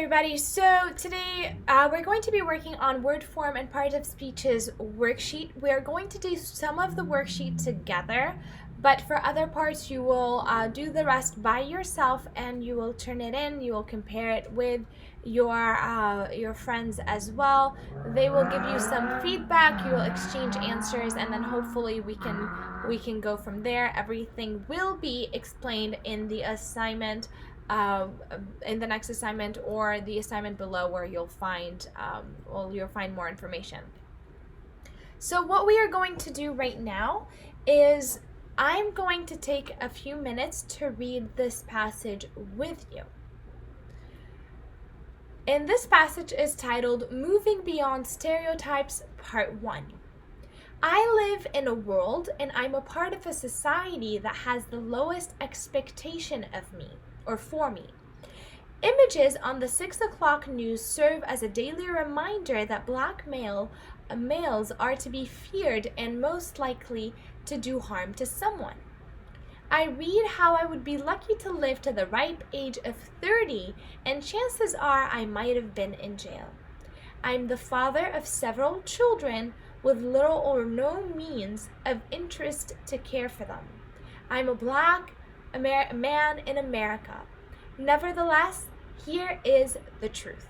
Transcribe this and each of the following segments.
everybody. So today we're going to be working on word form and part of speech's worksheet. We're going to do some of the worksheet together, but for other parts you will do the rest by yourself and you will turn it in. You will compare it with your friends as well. They will give you some feedback. You will exchange answers, and then hopefully we can go from there. Everything will be explained in the assignment. In the next assignment or the assignment below, where you'll find more information. So what we are going to do right now is I'm going to take a few minutes to read this passage with you. And this passage is titled Moving Beyond Stereotypes, Part 1. I live in a world and I'm a part of a society that has the lowest expectation of me, or for me. Images on the 6 o'clock news serve as a daily reminder that black males are to be feared and most likely to do harm to someone. I read how I would be lucky to live to the ripe age of 30, and chances are I might have been in jail. I'm the father of several children with little or no means of interest to care for them. I'm a black man in America. Nevertheless, here is the truth.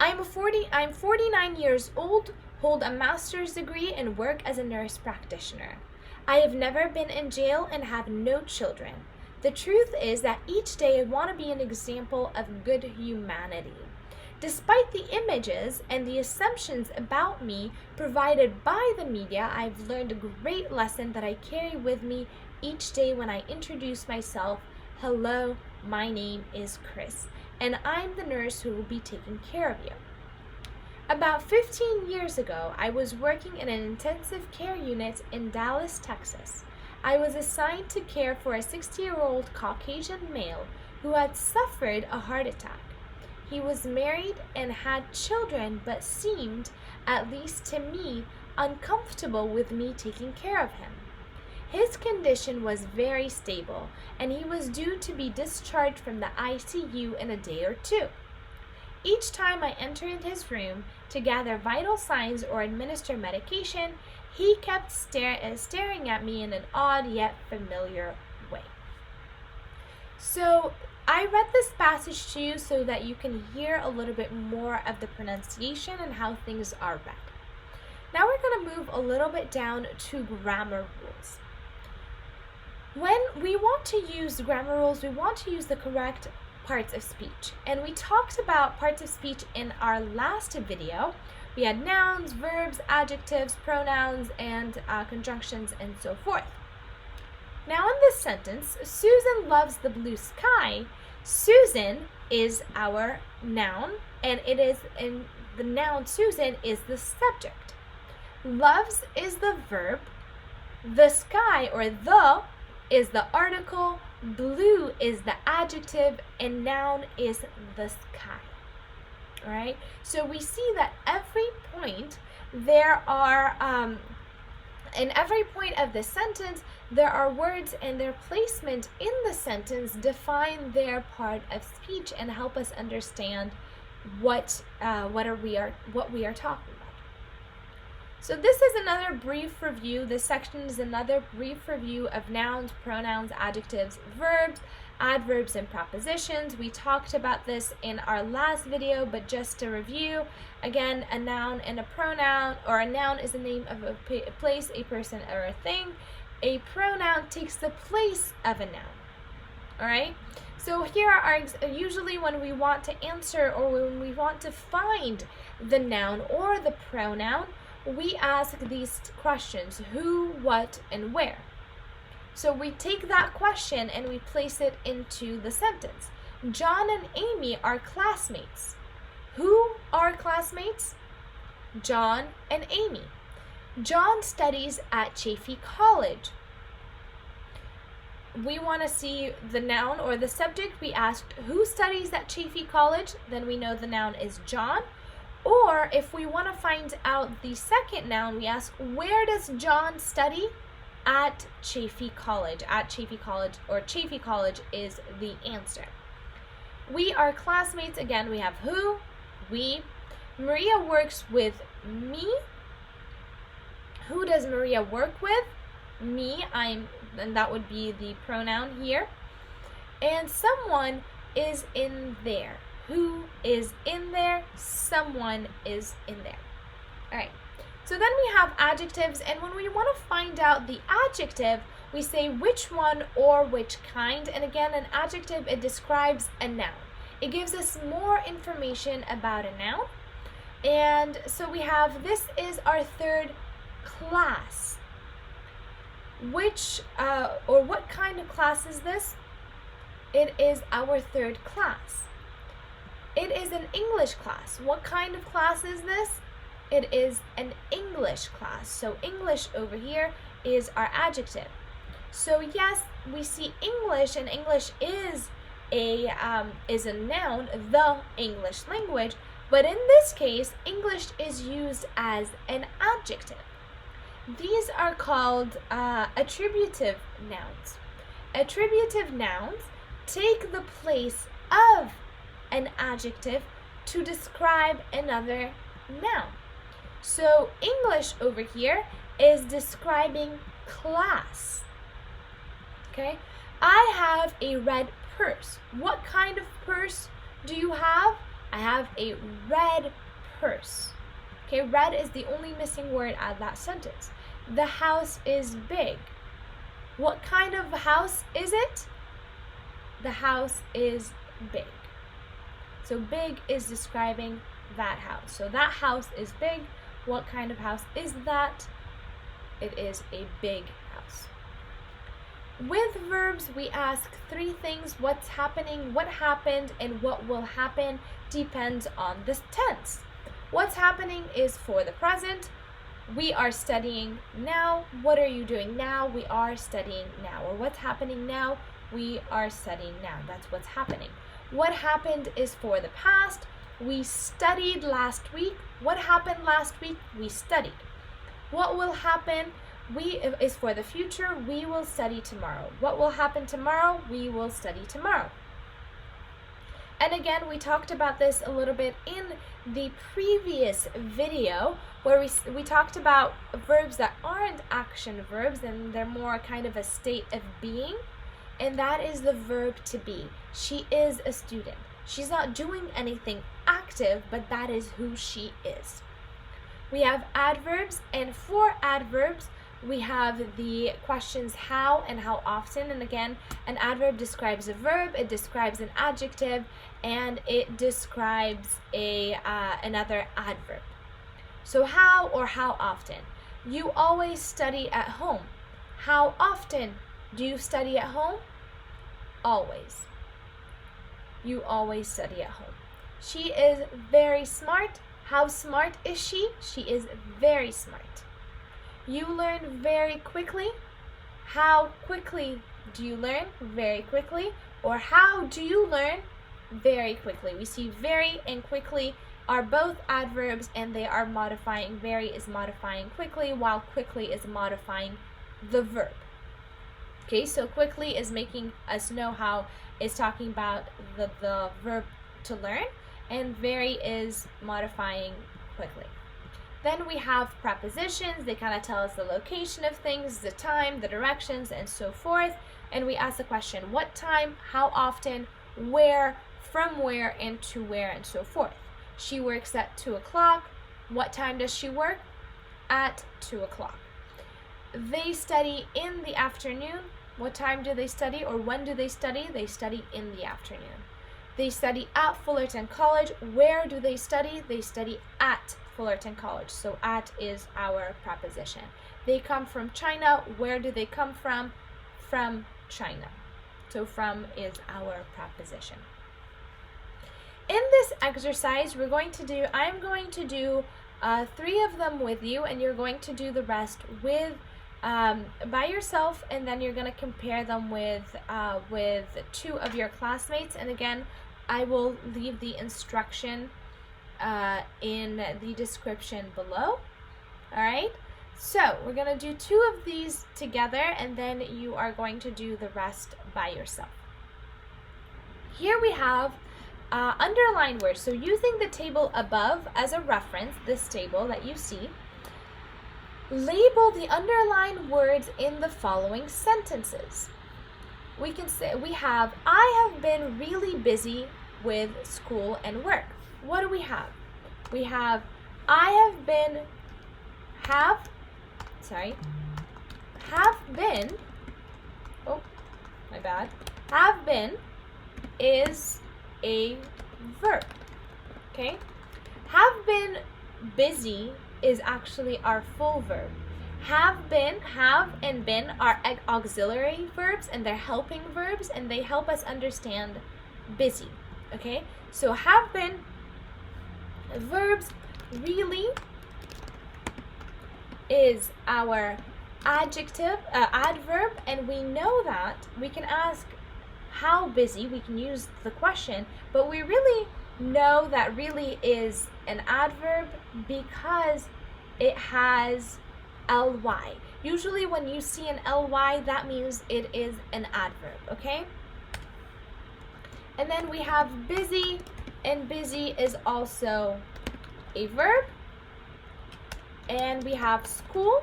I'm 49 years old, hold a master's degree, and work as a nurse practitioner. I have never been in jail and have no children. The truth is that each day I want to be an example of good humanity. Despite the images and the assumptions about me provided by the media, I've learned a great lesson that I carry with me each day when I introduce myself. Hello, my name is Chris, and I'm the nurse who will be taking care of you. About 15 years ago, I was working in an intensive care unit in Dallas, Texas. I was assigned to care for a 60-year-old Caucasian male who had suffered a heart attack. He was married and had children, but seemed, at least to me, uncomfortable with me taking care of him. His condition was very stable, and he was due to be discharged from the ICU in a day or two. Each time I entered his room to gather vital signs or administer medication, he kept staring at me in an odd yet familiar way. So I read this passage to you so that you can hear a little bit more of the pronunciation and how things are read. Now we're going to move a little bit down to grammar rules. When we want to use grammar rules, we want to use the correct parts of speech. And we talked about parts of speech in our last video. We had nouns, verbs, adjectives, pronouns, and conjunctions, and so forth. Now in this sentence, Susan loves the blue sky. Susan is our noun, and the noun Susan is the subject. Loves is the verb. The sky, or the, is the article. Blue is the adjective, and noun is the sky. All right, so we see that every point there are in every point of the sentence there are words, and their placement in the sentence define their part of speech and help us understand what we are talking about. So this is another brief review. This section is another brief review of nouns, pronouns, adjectives, verbs, adverbs, and prepositions. We talked about this in our last video, but just to review, again, a noun and a pronoun, or a noun is the name of a place, a person, or a thing. A pronoun takes the place of a noun. All right? So here are usually when we want to answer or when we want to find the noun or the pronoun, we ask these questions: who, what, and where. So we take that question and we place it into the sentence. John and Amy are classmates. Who are classmates? John and Amy. John studies at Chaffey College. We want to see the noun or the subject. We asked who studies at Chaffey College, then we know the noun is John. Or if we want to find out the second noun, we ask where does John study? At Chaffey College. At Chaffey College, or Chaffey College is the answer. We are classmates. Again, we have who, we. Maria works with me. Who does Maria work with? Me, and that would be the pronoun here. And someone is in there. Who is in there? Someone is in there. All right. So then we have adjectives, and when we want to find out the adjective, we say which one or which kind. And again, an adjective, it describes a noun. It gives us more information about a noun. And so we have, this is our third class. Which or what kind of class is this? It is our third class. It is an English class. What kind of class is this? It is an English class. So English over here is our adjective. So yes, we see English, and English is a noun, the English language, but in this case, English is used as an adjective. These are called attributive nouns. Attributive nouns take the place of an adjective to describe another noun. So English over here is describing class. Okay, I have a red purse. What kind of purse do you have? I have a red purse. Okay, red is the only missing word out of that sentence. The house is big. What kind of house is it? The house is big. So big is describing that house. So that house is big. What kind of house is that? It is a big house. With verbs, we ask three things: what's happening, what happened, and what will happen. Depends on the tense. What's happening is for the present. We are studying now. What are you doing now? We are studying now. Or what's happening now? We are studying now. That's what's happening. What happened is for the past. We studied last week. What happened last week? We studied. What will happen is for the future. We will study tomorrow. What will happen tomorrow? We will study tomorrow. And again, we talked about this a little bit in the previous video, where we talked about verbs that aren't action verbs, and they're more kind of a state of being, and that is the verb to be. She is a student. She's not doing anything active, but that is who she is. We have adverbs, and for adverbs, we have the questions how and how often. And again, an adverb describes a verb, it describes an adjective, and it describes another adverb. So how or how often? You always study at home. How often do you study at home? Always. You always study at home. She is very smart. How smart is she? She is very smart. You learn very quickly. How quickly do you learn? Very quickly. Or how do you learn? Very quickly. We see very and quickly are both adverbs, and they are modifying. Very is modifying quickly, while quickly is modifying the verb. Okay, so quickly is making us know how it's talking about the verb to learn, and very is modifying quickly. Then we have prepositions. They kind of tell us the location of things, the time, the directions, and so forth. And we ask the question, what time, how often, where, from where, and to where, and so forth. She works at 2 o'clock. What time does she work? At 2 o'clock. They study in the afternoon. What time do they study, or when do they study? They study in the afternoon. They study at Fullerton College. Where do they study? They study at Fullerton College. So at is our preposition. They come from China. Where do they come from? From China. So from is our preposition. In this exercise, I'm going to do 3 of them with you, and you're going to do the rest with by yourself, and then you're going to compare them with 2 of your classmates. And again, I will leave the instruction in the description below. All right, so we're going to do 2 of these together, and then you are going to do the rest by yourself. Here we have underlined words. So using the table above as a reference, this table that you see, label the underlined words in the following sentences. We can say, we have, I have been really busy with school and work. What do we have? We have, I have been, have been, oh, my bad. Have been is a verb, okay? Have been busy is actually our full verb. Have been, have, and been are auxiliary verbs, and they're helping verbs, and they help us understand busy, okay? So have been, verbs, really is our adjective, adverb, and we know that we can ask how busy, we can use the question, but we really know that really is an adverb because it has ly. Usually when you see an ly, that means it is an adverb, okay? And then we have busy, and busy is also a verb. And we have school,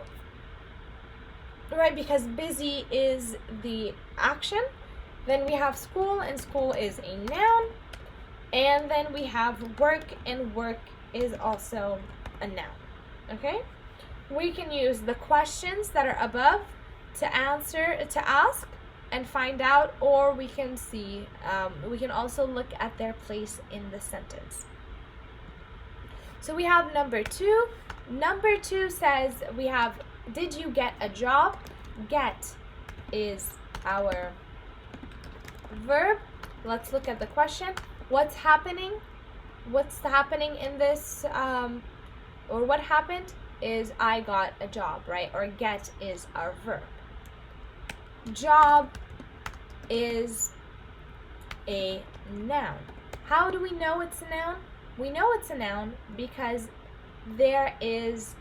right, because busy is the action. Then we have school, and school is a noun. And then we have work, and work is also a noun, okay? We can use the questions that are above to ask and find out, or we can see, we can also look at their place in the sentence. So we have number 2. Number 2 says we have, did you get a job? Get is our verb. Let's look at the question. What's happening? What's happening in this, or what happened is I got a job, right? Or get is our verb. Job is a noun. How do we know it's a noun? We know it's a noun because there is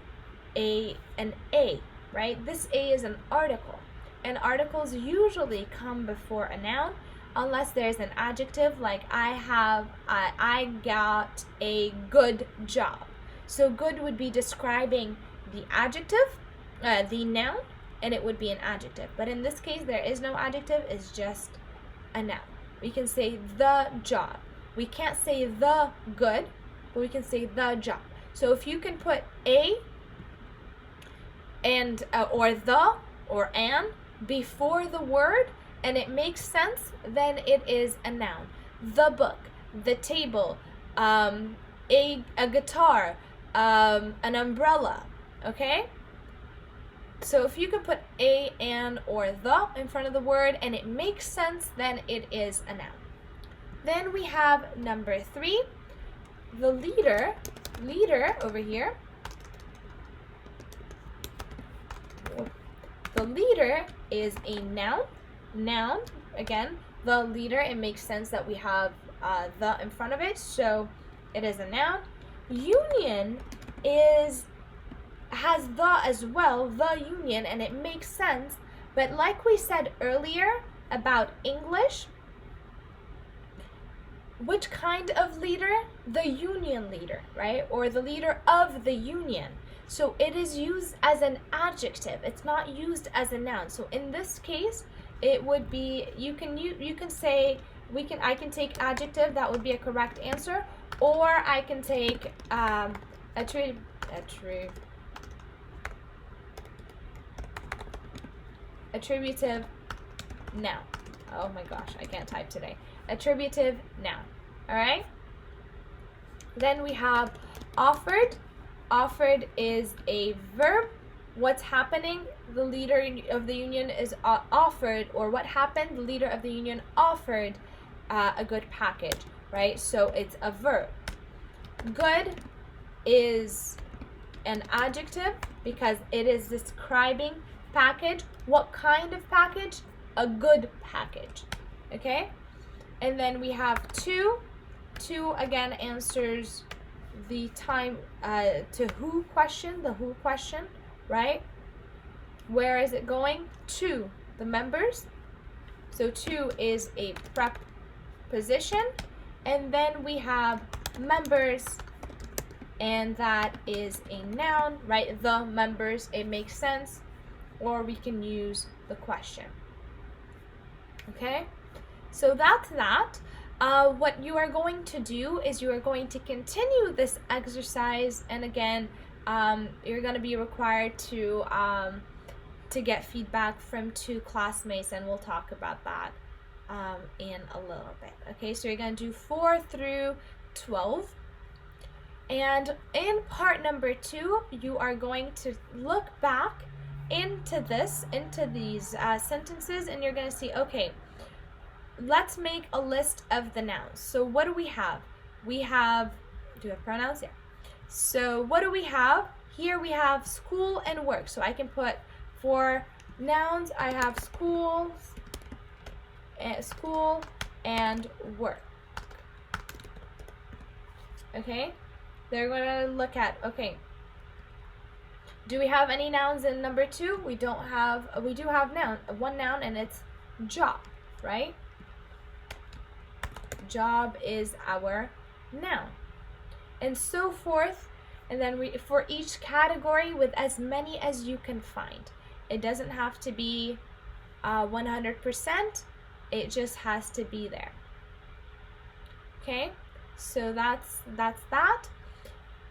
an a, right? This a is an article, and articles usually come before a noun unless there's an adjective like I got a good job. So good would be describing the adjective, the noun, and it would be an adjective. But in this case, there is no adjective, it's just a noun. We can say the job. We can't say the good, but we can say the job. So if you can put a and or the or an before the word and it makes sense, then it is a noun. The book, the table, a guitar, an umbrella, okay? So if you can put a, an, or the in front of the word and it makes sense, then it is a noun. Then we have number 3, the leader over here. The leader is a noun. Again, the leader, it makes sense that we have the in front of it, so it is a noun. Union has the as well, the union, and it makes sense, but like we said earlier about English, which kind of leader? The union leader, right? Or the leader of the union. So it is used as an adjective. It's not used as a noun. So in this case, it would be, you can say, I can take adjective, that would be a correct answer, or I can take attributive noun. Oh my gosh, I can't type today. Attributive noun. All right? Then we have offered. Offered is a verb. What's happening? The leader of the union is offered, or what happened? The leader of the union offered a good package, right? So it's a verb. Good is an adjective because it is describing package. What kind of package? A good package, okay? And then we have to. To again answers the time to who question, the who question, right? Where is it going? To the members. So to is a preposition, And then we have members, and that is a noun, right? The members, it makes sense. Or we can use the question. Okay? So that's that. What you are going to do is you are going to continue this exercise, and again, you're going to be required to get feedback from 2 classmates, and we'll talk about that in a little bit. Okay, so you're going to do 4 through 12. And in part number 2, you are going to look back into these sentences, and you're going to see, okay, let's make a list of the nouns. So what do we have? Do we have pronouns? Yeah. So what do we have? Here we have school and work. So I can put, for nouns, I have school and work. Okay? They're going to look at, okay, do we have any nouns in number 2? We do have one noun, and it's job, right? Job is our noun, and so forth. And then for each category, with as many as you can find. It doesn't have to be 100%. It just has to be there. Okay, so that's that.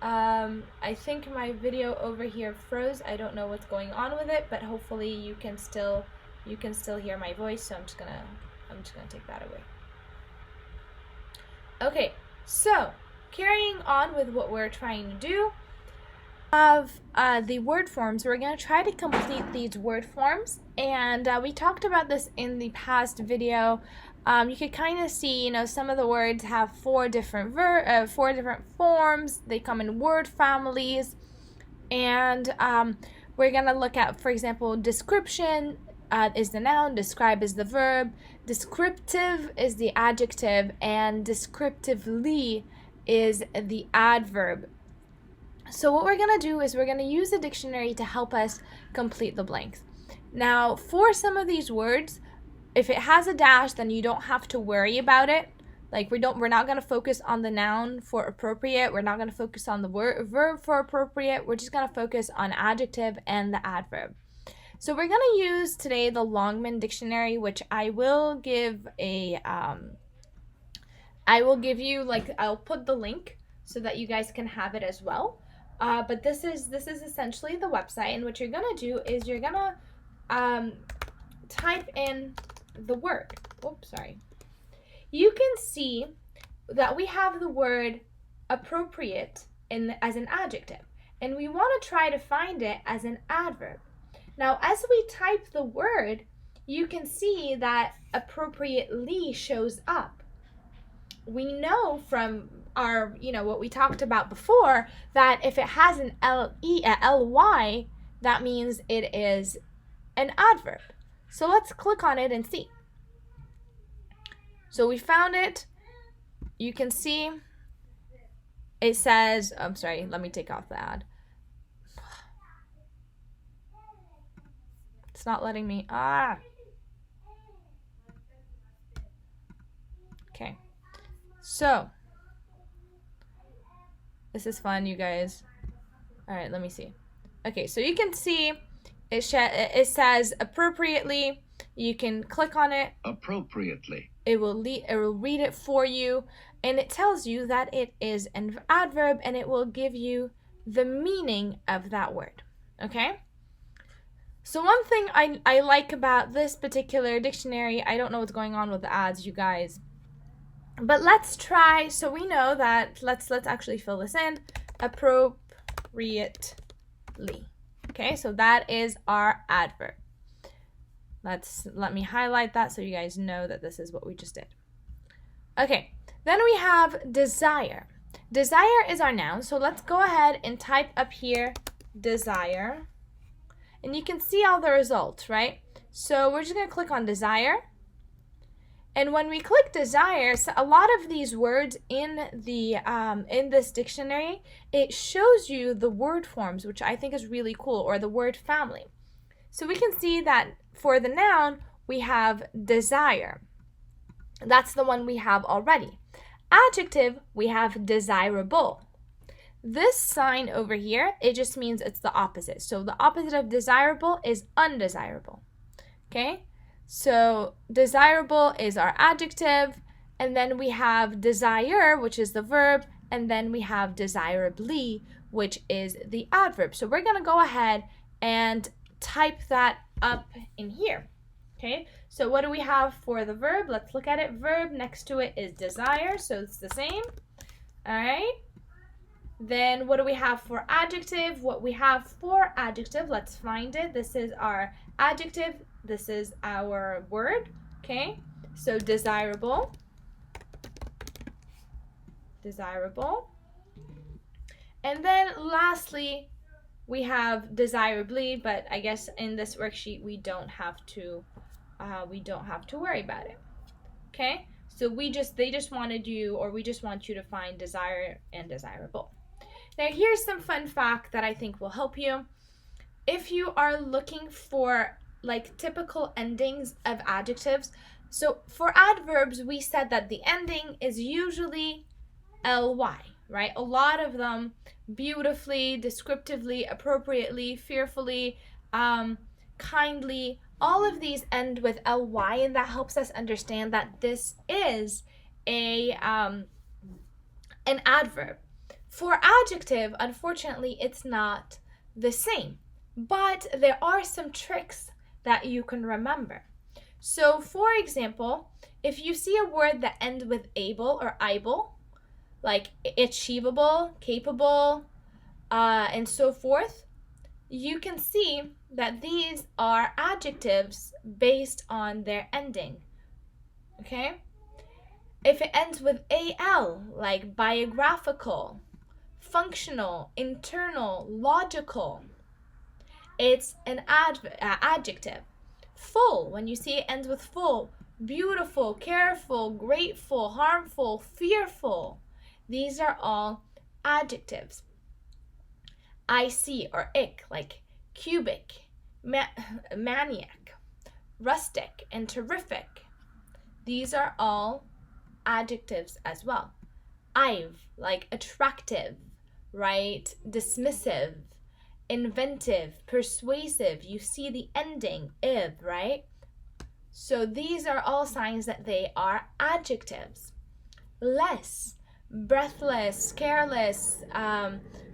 I think my video over here froze. I don't know what's going on with it, but hopefully you can still hear my voice. So I'm just gonna take that away. Okay, so carrying on with what we're trying to do, of the word forms. We're going to try to complete these word forms, and we talked about this in the past video. You could kind of see, some of the words have 4 different forms. They come in word families, and we're going to look at, for example, description is the noun, describe is the verb, descriptive is the adjective, and descriptively is the adverb. So what we're going to do is we're going to use the dictionary to help us complete the blanks. Now, for some of these words, if it has a dash, then you don't have to worry about it. Like we're not going to focus on the noun for appropriate. We're not going to focus on the verb for appropriate. We're just going to focus on adjective and the adverb. So we're going to use today the Longman Dictionary, which I will give you, I'll put the link so that you guys can have it as well. But this is essentially the website, and what you're going to do is you're going to type in the word. Oops, sorry. You can see that we have the word appropriate as an adjective, and we want to try to find it as an adverb. Now, as we type the word, you can see that appropriately shows up. We know from our, what we talked about before, that if it has an ly, that means it is an adverb. So let's click on it and see. So we found it. You can see it says, I'm sorry, let me take off the ad. It's not letting me, Okay. So, this is fun, you guys. All right, let me see. Okay, so you can see it says appropriately. You can click on it. Appropriately. It will read it for you, and it tells you that it is an adverb, and it will give you the meaning of that word. Okay? So one thing I like about this particular dictionary, I don't know what's going on with the ads, you guys. But let's try, so we know that, let's actually fill this in, appropriately. Okay, so that is our adverb. Let me highlight that so you guys know that this is what we just did. Okay, then we have desire. Desire is our noun, so let's go ahead and type up here desire. And you can see all the results, right? So we're just going to click on desire. And when we click desire, so a lot of these words in this dictionary, it shows you the word forms, which I think is really cool, or the word family. So we can see that for the noun, we have desire. That's the one we have already. adjective, we have desirable. This sign over here, it just means it's the opposite. So the opposite of desirable is undesirable. Okay? So desirable is our adjective, and then we have desire, which is the verb, and then we have desirably, which is the adverb. So we're going to go ahead and type that up in here. Okay, so what do we have for the verb? Let's look at it. Verb next to it is desire, so it's the same. All right. Then what do we have for adjective? What we have for adjective, let's find it. This is our adjective. This is our word. Okay, so desirable. Desirable. And then lastly, we have desirably, but I guess in this worksheet we don't have to worry about it. Okay, so they just wanted you, or we just want you to find desire and desirable. Now here's some fun fact that I think will help you. If you are looking for like typical endings of adjectives, so for adverbs we said that the ending is usually ly, right? A lot of them, beautifully, descriptively, appropriately, fearfully, kindly, all of these end with ly, and that helps us understand that this is an adverb. For adjective, unfortunately, it's not the same, but there are some tricks that you can remember. So for example, if you see a word that ends with able or able, like achievable, capable, and so forth, you can see that these are adjectives based on their ending. Okay? If it ends with al, like biographical, functional, internal, logical, it's an adjective. Full, when you see it ends with full, beautiful, careful, grateful, harmful, fearful, these are all adjectives. Ic or ick, like cubic, maniac, rustic, and terrific. These are all adjectives as well. I've, like attractive, right? Dismissive, inventive, persuasive. You see the ending iv, right? So these are all signs that they are adjectives. Less, breathless, careless,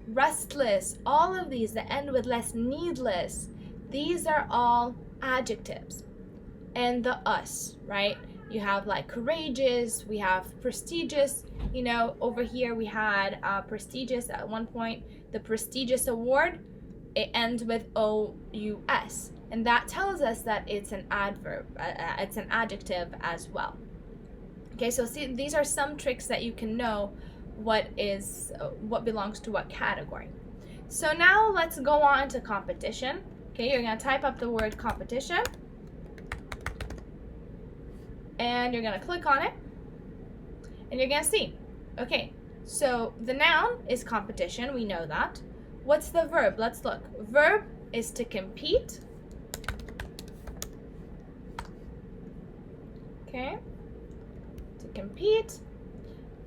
restless, all of these that end with less, needless, these are all adjectives. And the us, right? You have like courageous, we have prestigious, you know, over here we had prestigious at one point. The prestigious award, it ends with ous, and that tells us that it's an adverb, it's an adjective as well. Okay, so see, these are some tricks that you can know what belongs to what category. So now let's go on to competition. Okay, you're going to type up the word competition, and you're going to click on it, and you're going to see. Okay, so the noun is competition, we know that. What's the verb? Let's look. Verb is to compete. Okay, to compete.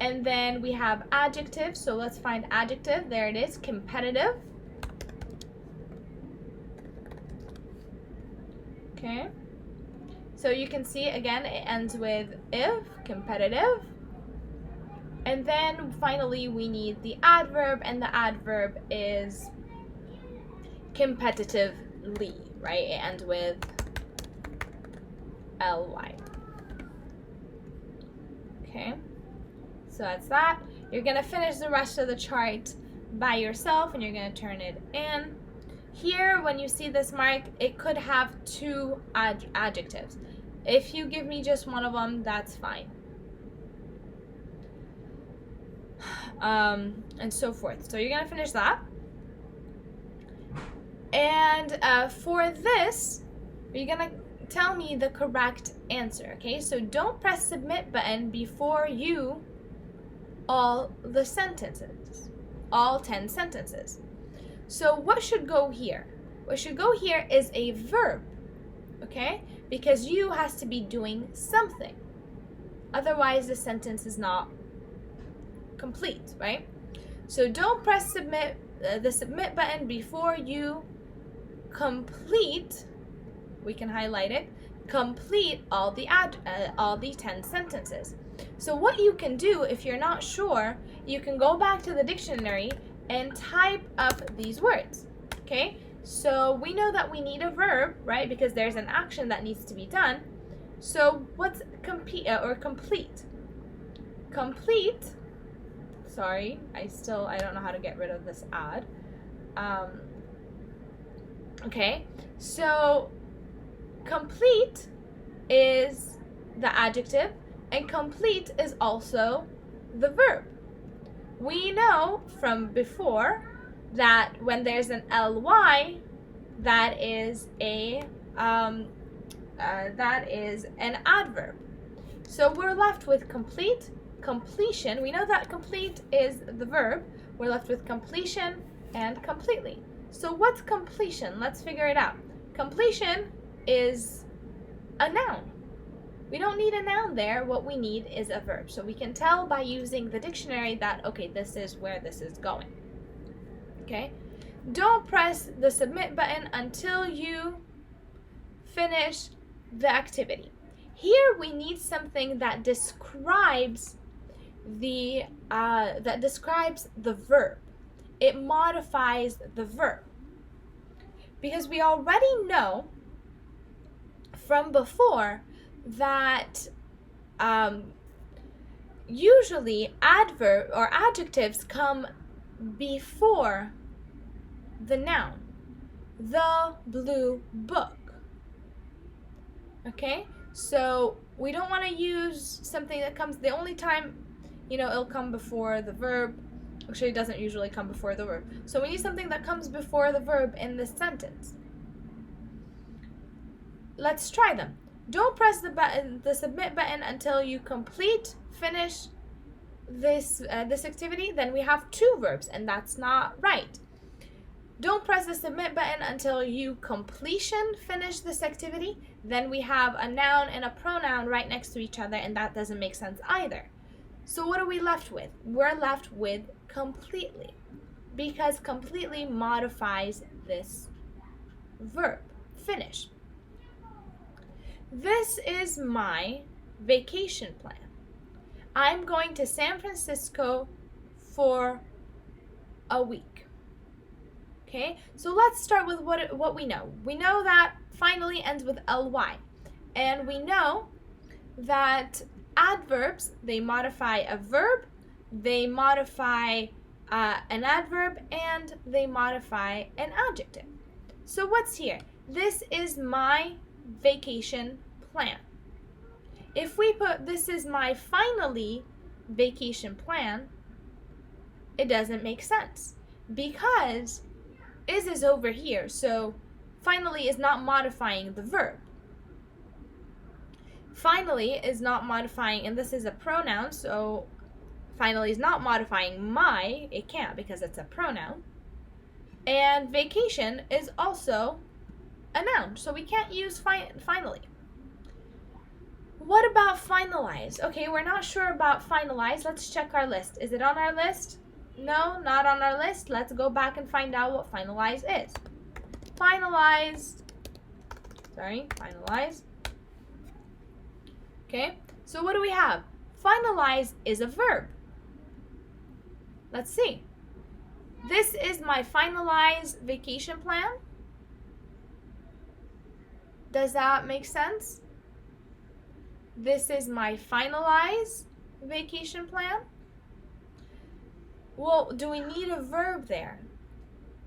And then we have adjective, so let's find adjective. There it is, competitive. Okay, so you can see again it ends with if, competitive. And then finally we need the adverb, and the adverb is competitively, right? It ends with ly. Okay, so that's that. You're going to finish the rest of the chart by yourself, and you're going to turn it in. Here, when you see this mark, it could have two adjectives. If you give me just one of them, that's fine. And so forth. So you're going to finish that. And for this, you're going to tell me the correct answer, okay? So don't press submit button before you all the sentences, all 10 sentences. So what should go here? What should go here is a verb, okay? Because you has to be doing something. Otherwise, the sentence is not complete, right? So don't press the submit button before you complete. We can highlight it. Complete all the 10 sentences. So what you can do if you're not sure, you can go back to the dictionary and type up these words. Okay? So we know that we need a verb, right? Because there's an action that needs to be done. So what's complete? Complete. Sorry, I don't know how to get rid of this ad. Okay, so complete is the adjective, and complete is also the verb. We know from before that when there's an ly, that is an adverb. So we're left with complete, completion. We know that complete is the verb. We're left with completion and completely. So what's completion? Let's figure it out. Completion is a noun. We don't need a noun there. What we need is a verb. So we can tell by using the dictionary that, okay, this is where this is going. Okay? Don't press the submit button until you finish the activity. Here we need something that describes the verb. It modifies the verb. Because we already know from before that usually adverb or adjectives come before the noun. The blue book. Okay? So we don't want to use something that comes, the only time, it'll come before the verb. Actually, it doesn't usually come before the verb. So we need something that comes before the verb in this sentence. Let's try them. Don't press the submit button until you finish this activity. Then we have two verbs, and that's not right. Don't press the submit button until you finish this activity. Then we have a noun and a pronoun right next to each other, and that doesn't make sense either. So what are we left with? We're left with completely, because completely modifies this verb, finish. This is my vacation plan. I'm going to San Francisco for a week. Okay, so let's start with what we know. We know that finally ends with ly, and we know that adverbs, they modify a verb, they modify an adverb, and they modify an adjective. So what's here? This is my vacation plan. If we put this is my finally vacation plan, it doesn't make sense because is over here, so finally is not modifying the verb. Finally is not modifying, and this is a pronoun, so finally is not modifying my, it can't because it's a pronoun. And vacation is also a noun, so we can't use finally. What about finalize? Okay, we're not sure about finalize. Let's check our list. Is it on our list? No, not on our list. Let's go back and find out what finalize is. Finalize. Okay, so what do we have? Finalize is a verb. Let's see. This is my finalized vacation plan. Does that make sense? This is my finalized vacation plan. Well, do we need a verb there?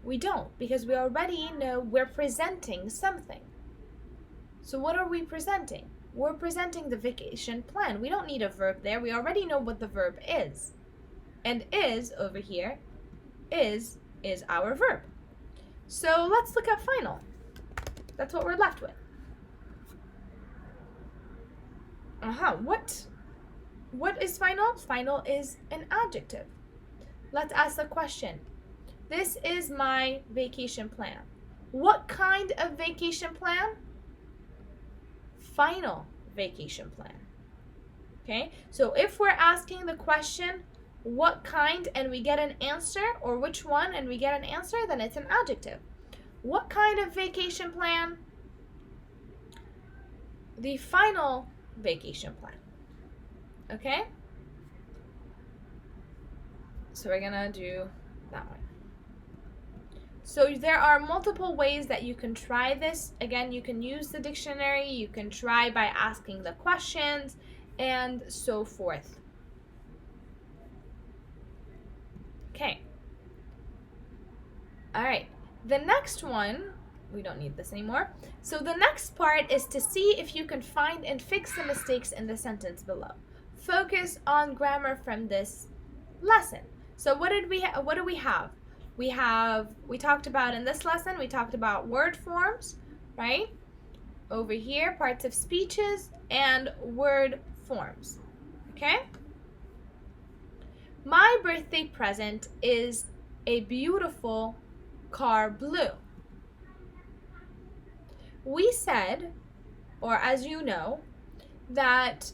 We don't, because we already know we're presenting something. So what are we presenting? We're presenting the vacation plan. We don't need a verb there. We already know what the verb is. And is, over here, is our verb. So let's look at final. That's what we're left with. What is final? Final is an adjective. Let's ask the question. This is my vacation plan. What kind of vacation plan? Final vacation plan. Okay, so if we're asking the question, what kind and we get an answer, or which one and we get an answer, then it's an adjective. What kind of vacation plan? The final vacation plan. Okay? So we're gonna do that one. So there are multiple ways that you can try this. Again, you can use the dictionary, you can try by asking the questions, and so forth. Okay. All right. The next one, we don't need this anymore. So the next part is to see if you can find and fix the mistakes in the sentence below. Focus on grammar from this lesson. So what do we have? We talked about in this lesson, we talked about word forms, right? Over here, parts of speeches and word forms. Okay? My birthday present is a beautiful car blue. We said, or as you know, that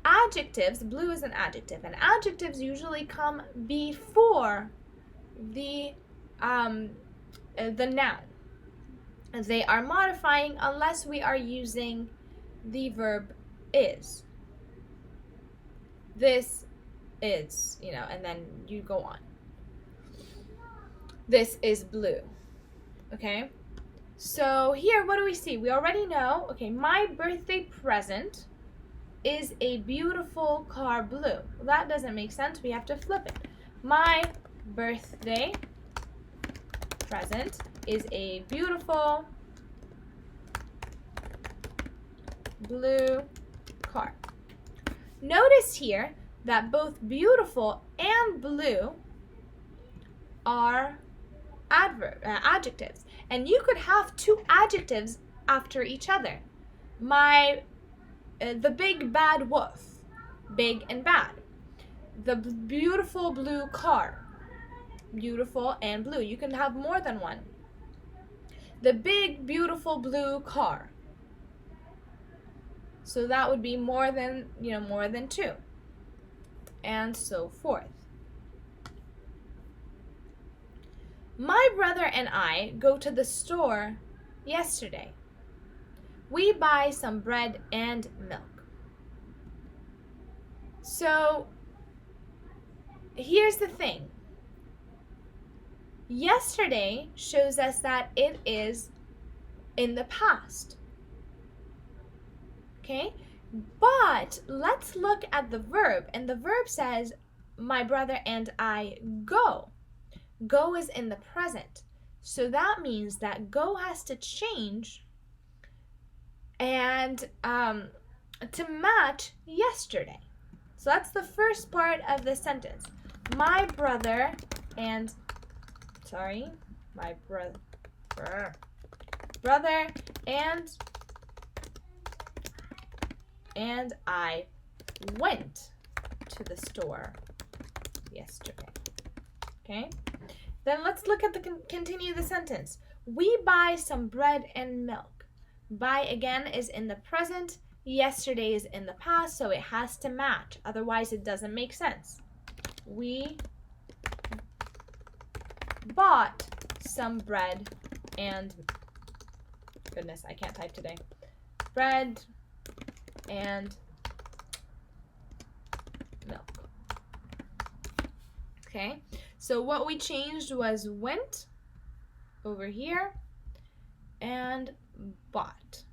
adjectives, blue is an adjective, and adjectives usually come before the noun. They are modifying unless we are using the verb is. This is, and then you go on. This is blue. Okay? So here, what do we see? We already know, okay, my birthday present is a beautiful car blue. Well, that doesn't make sense. We have to flip it. My birthday present is a beautiful blue car. Notice here that both beautiful and blue are adjectives. And you could have two adjectives after each other. The big bad wolf, big and bad. The beautiful blue car, beautiful and blue. You can have more than one. The big beautiful blue car. So that would be more than two. And so forth. My brother and I go to the store yesterday. We buy some bread and milk. So here's the thing. Yesterday shows us that it is in the past. Okay? But let's look at the verb. And the verb says, my brother and I go. Go is in the present. So that means that go has to change and to match yesterday. So that's the first part of the sentence. My brother and brother and I went to the store yesterday. Okay? Then let's look at continue the sentence. We buy some bread and milk. Buy again is in the present. Yesterday is in the past, so it has to match. Otherwise, it doesn't make sense. We bought some bread and goodness, I can't type today. Bread and milk. Okay, so what we changed was went over here and bought.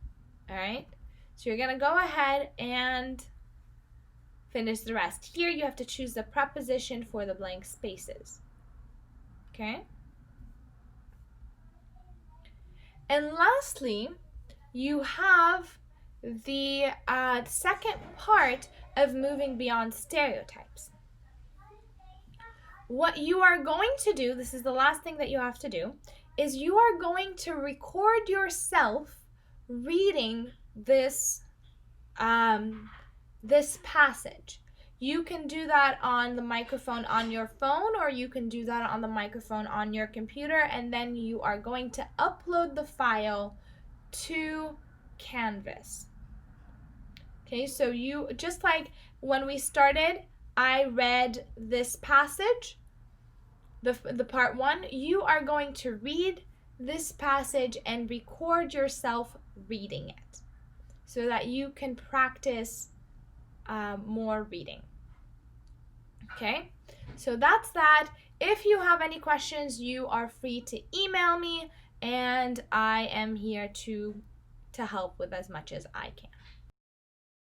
All right, so you're gonna go ahead and finish the rest. Here you have to choose the preposition for the blank spaces. Okay, and lastly, you have the second part of moving beyond stereotypes. What you are going to do, this is the last thing that you have to do, is you are going to record yourself reading this this passage. You can do that on the microphone on your phone, or you can do that on the microphone on your computer, and then you are going to upload the file to Canvas. Okay, so you, just like when we started, I read this passage, the part 1, you are going to read this passage and record yourself reading it so that you can practice more reading. Okay, so that's that. If you have any questions, you are free to email me, and I am here to help with as much as I can.